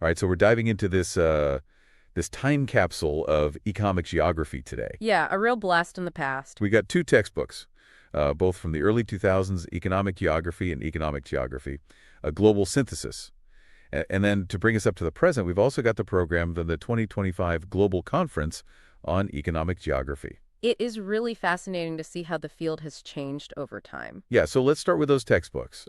All right, so we're diving into this time capsule of economic geography today. Yeah, a real blast in the past. We got two textbooks, both from the early 2000s, Economic Geography and Economic Geography, a global synthesis. And then to bring us up to the present, we've also got the program, the 2025 Global Conference on Economic Geography. It is really fascinating to see how the field has changed over time. Yeah, so let's start with those textbooks.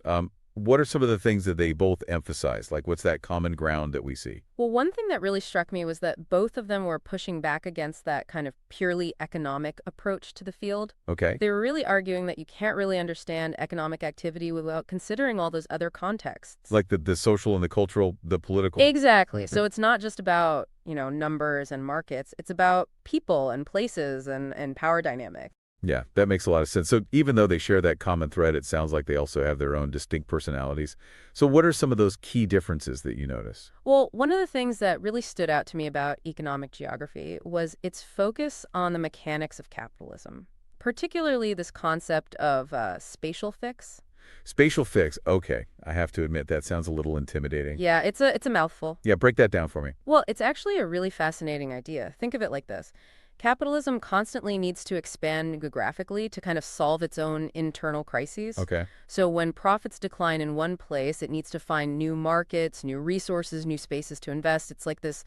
What are some of the things that they both emphasize? Like, what's that common ground that we see? Well, one thing that really struck me was that both of them were pushing back against that kind of purely economic approach to the field. Okay. They were really arguing that you can't really understand economic activity without considering all those other contexts. Like the social and the cultural, the political? Exactly. So it's not just about, numbers and markets. It's about people and places and power dynamics. Yeah, that makes a lot of sense. So even though they share that common thread, it sounds like they also have their own distinct personalities. So what are some of those key differences that you notice? Well, one of the things that really stood out to me about economic geography was its focus on the mechanics of capitalism, particularly this concept of spatial fix. Spatial fix. Okay, I have to admit that sounds a little intimidating. Yeah, it's a mouthful. Yeah, break that down for me. Well, it's actually a really fascinating idea. Think of it like this. Capitalism constantly needs to expand geographically to kind of solve its own internal crises. Okay. So when profits decline in one place, it needs to find new markets, new resources, new spaces to invest. It's like this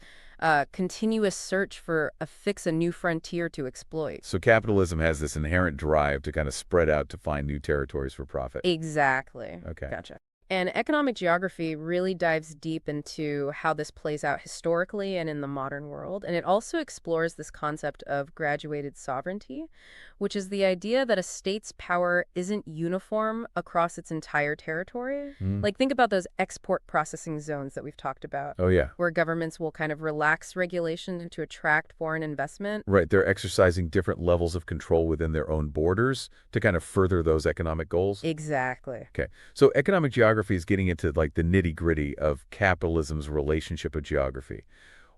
continuous search for a new frontier to exploit. So capitalism has this inherent drive to kind of spread out to find new territories for profit. Exactly. Okay. Gotcha. And economic geography really dives deep into how this plays out historically and in the modern world. And it also explores this concept of graduated sovereignty, which is the idea that a state's power isn't uniform across its entire territory. Mm. Like, think about those export processing zones that we've talked about, Oh, yeah. where governments will kind of relax regulation to attract foreign investment. Right. They're exercising different levels of control within their own borders to kind of further those economic goals. Exactly. Okay. So economic geography is getting into like the nitty-gritty of capitalism's relationship with geography.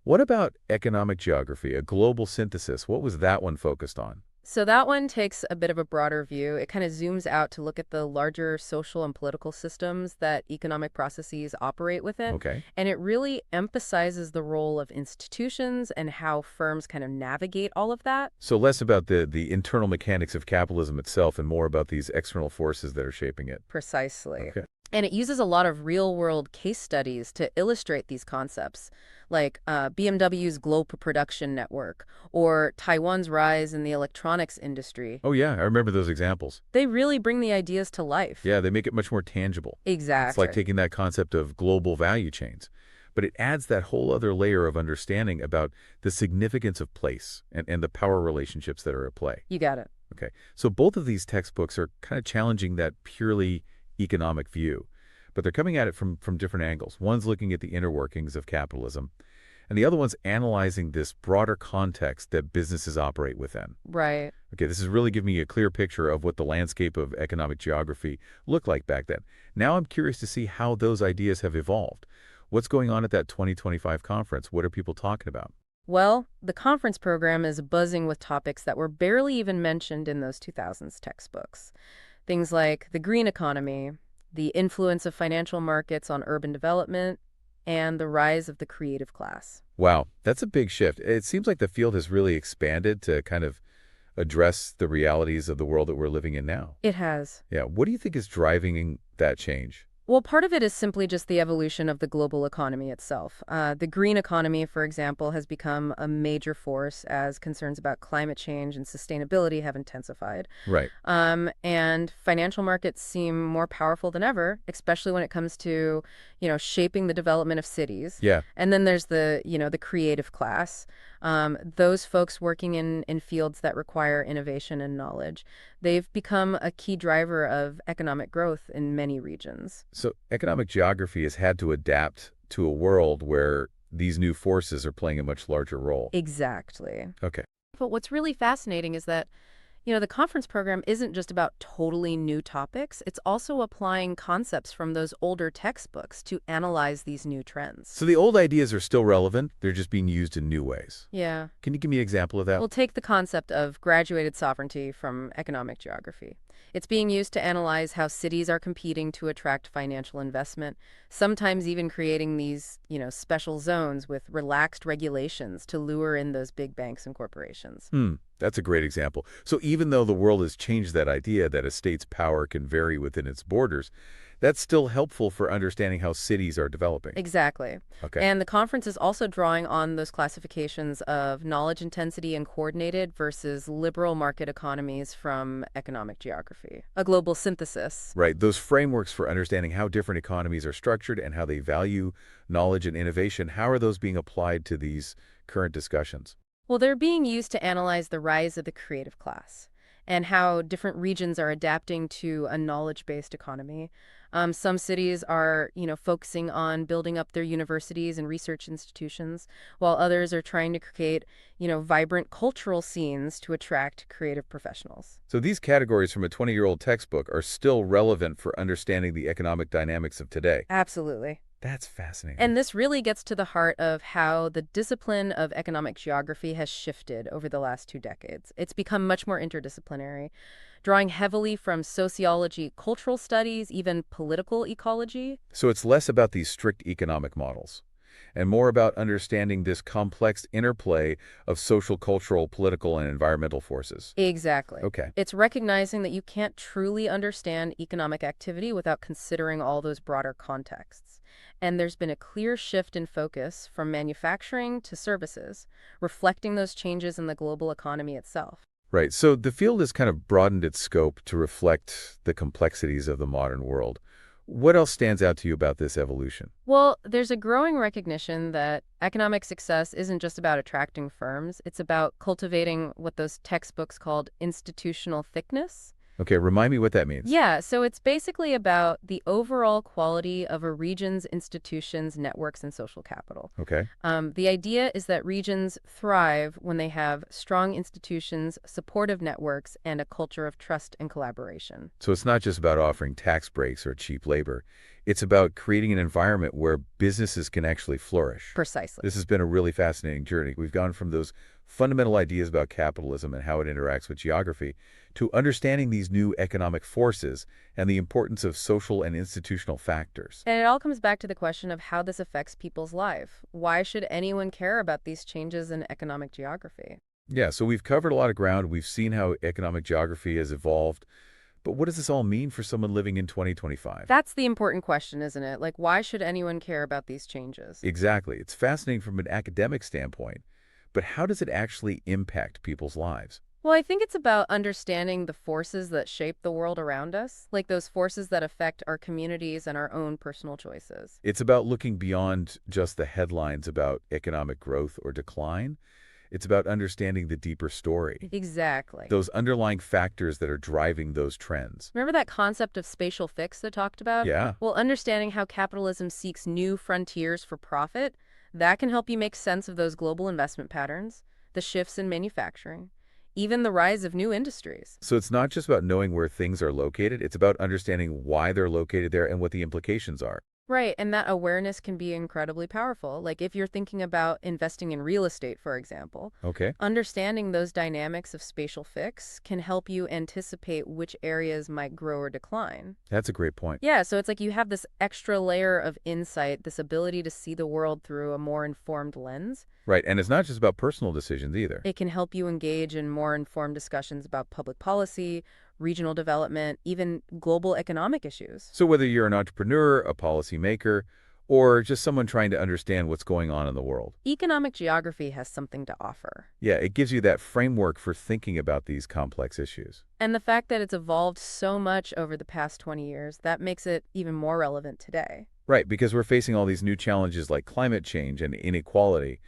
What about economic geography, a global synthesis? What was that one focused on? So that one takes a bit of a broader view. It kind of zooms out to look at the larger social and political systems that economic processes operate within. Okay. And it really emphasizes the role of institutions and how firms kind of navigate all of that. So less about the internal mechanics of capitalism itself and more about these external forces that are shaping it. Precisely. Okay. And it uses a lot of real-world case studies to illustrate these concepts, like BMW's global production network or Taiwan's rise in the electronics industry. Oh, yeah. I remember those examples. They really bring the ideas to life. Yeah, they make it much more tangible. Exactly. It's like taking that concept of global value chains, but it adds that whole other layer of understanding about the significance of place and the power relationships that are at play. You got it. Okay, so both of these textbooks are kind of challenging that purely economic view, but they're coming at it from different angles. One's looking at the inner workings of capitalism, and the other one's analyzing this broader context that businesses operate within. Right. Okay, this is really giving me a clear picture of what the landscape of economic geography looked like back then. Now I'm curious to see how those ideas have evolved. What's going on at that 2025 conference? What are people talking about? Well, the conference program is buzzing with topics that were barely even mentioned in those 2000s textbooks. Things like the green economy, the influence of financial markets on urban development, and the rise of the creative class. Wow, that's a big shift. It seems like the field has really expanded to kind of address the realities of the world that we're living in now. It has. Yeah, what do you think is driving that change? Well, part of it is simply just the evolution of the global economy itself. The green economy, for example, has become a major force as concerns about climate change and sustainability have intensified. Right. And financial markets seem more powerful than ever, especially when it comes to, shaping the development of cities. Yeah. And then there's the creative class. Those folks working in fields that require innovation and knowledge. They've become a key driver of economic growth in many regions. So economic geography has had to adapt to a world where these new forces are playing a much larger role. Exactly. Okay. But what's really fascinating is that, the conference program isn't just about totally new topics. It's also applying concepts from those older textbooks to analyze these new trends. So the old ideas are still relevant. They're just being used in new ways. Yeah. Can you give me an example of that? We'll take the concept of graduated sovereignty from economic geography. It's being used to analyze how cities are competing to attract financial investment, sometimes even creating these, special zones with relaxed regulations to lure in those big banks and corporations. That's a great example. So even though the world has changed that idea that a state's power can vary within its borders, that's still helpful for understanding how cities are developing. Exactly. Okay. And the conference is also drawing on those classifications of knowledge intensity and coordinated versus liberal market economies from economic geography, a global synthesis. Right. Those frameworks for understanding how different economies are structured and how they value knowledge and innovation, how are those being applied to these current discussions? Well, they're being used to analyze the rise of the creative class and how different regions are adapting to a knowledge-based economy. Some cities are, focusing on building up their universities and research institutions, while others are trying to create, vibrant cultural scenes to attract creative professionals. So these categories from a 20-year-old textbook are still relevant for understanding the economic dynamics of today. Absolutely. That's fascinating. And this really gets to the heart of how the discipline of economic geography has shifted over the last 2 decades. It's become much more interdisciplinary, drawing heavily from sociology, cultural studies, even political ecology. So it's less about these strict economic models and more about understanding this complex interplay of social, cultural, political, and environmental forces. Exactly. Okay. It's recognizing that you can't truly understand economic activity without considering all those broader contexts. And there's been a clear shift in focus from manufacturing to services, reflecting those changes in the global economy itself. Right. So the field has kind of broadened its scope to reflect the complexities of the modern world. What else stands out to you about this evolution? Well, there's a growing recognition that economic success isn't just about attracting firms, it's about cultivating what those textbooks called institutional thickness. Okay, remind me what that means. Yeah, so it's basically about the overall quality of a region's institutions, networks, and social capital. Okay. The idea is that regions thrive when they have strong institutions, supportive networks, and a culture of trust and collaboration. So it's not just about offering tax breaks or cheap labor. It's about creating an environment where businesses can actually flourish. Precisely. This has been a really fascinating journey. We've gone from those fundamental ideas about capitalism and how it interacts with geography to understanding these new economic forces and the importance of social and institutional factors. And it all comes back to the question of how this affects people's life. Why should anyone care about these changes in economic geography? Yeah, so we've covered a lot of ground. We've seen how economic geography has evolved. But what does this all mean for someone living in 2025? That's the important question, isn't it? Like, why should anyone care about these changes? Exactly. It's fascinating from an academic standpoint, but how does it actually impact people's lives? Well, I think it's about understanding the forces that shape the world around us, like those forces that affect our communities and our own personal choices. It's about looking beyond just the headlines about economic growth or decline. It's about understanding the deeper story, Exactly. those underlying factors that are driving those trends. Remember that concept of spatial fix I talked about? Yeah, Well, understanding how capitalism seeks new frontiers for profit, that can help you make sense of those global investment patterns, the shifts in manufacturing, even the rise of new industries. so it's not just about knowing where things are located, it's about understanding why they're located there and what the implications are. Right, and that awareness can be incredibly powerful. Like if you're thinking about investing in real estate, for example, Okay? understanding those dynamics of spatial fix can help you anticipate which areas might grow or decline. That's a great point. Yeah, so it's like you have this extra layer of insight, this ability to see the world through a more informed lens. Right, and it's not just about personal decisions either. It can help you engage in more informed discussions about public policy, regional development, even global economic issues. So whether you're an entrepreneur, a policymaker, or just someone trying to understand what's going on in the world, Economic geography has something to offer. yeah, it gives you that framework for thinking about these complex issues. And the fact that it's evolved so much over the past 20 years, that makes it even more relevant today. Right, because we're facing all these new challenges like climate change and inequality,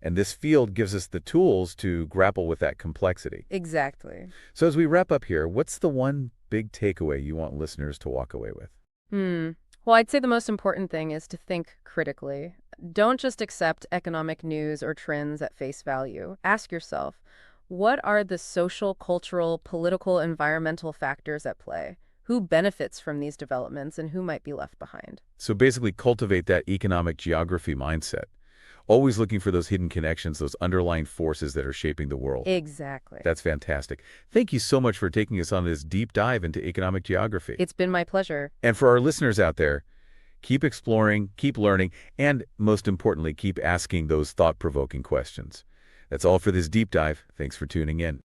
and this field gives us the tools to grapple with that complexity. Exactly. So as we wrap up here, what's the one big takeaway you want listeners to walk away with? Well, I'd say the most important thing is to think critically. Don't just accept economic news or trends at face value. Ask yourself, what are the social, cultural, political, environmental factors at play? Who benefits from these developments and who might be left behind? So basically cultivate that economic geography mindset. Always looking for those hidden connections, those underlying forces that are shaping the world. Exactly. That's fantastic. Thank you so much for taking us on this deep dive into economic geography. It's been my pleasure. And for our listeners out there, keep exploring, keep learning, and most importantly, keep asking those thought-provoking questions. That's all for this deep dive. Thanks for tuning in.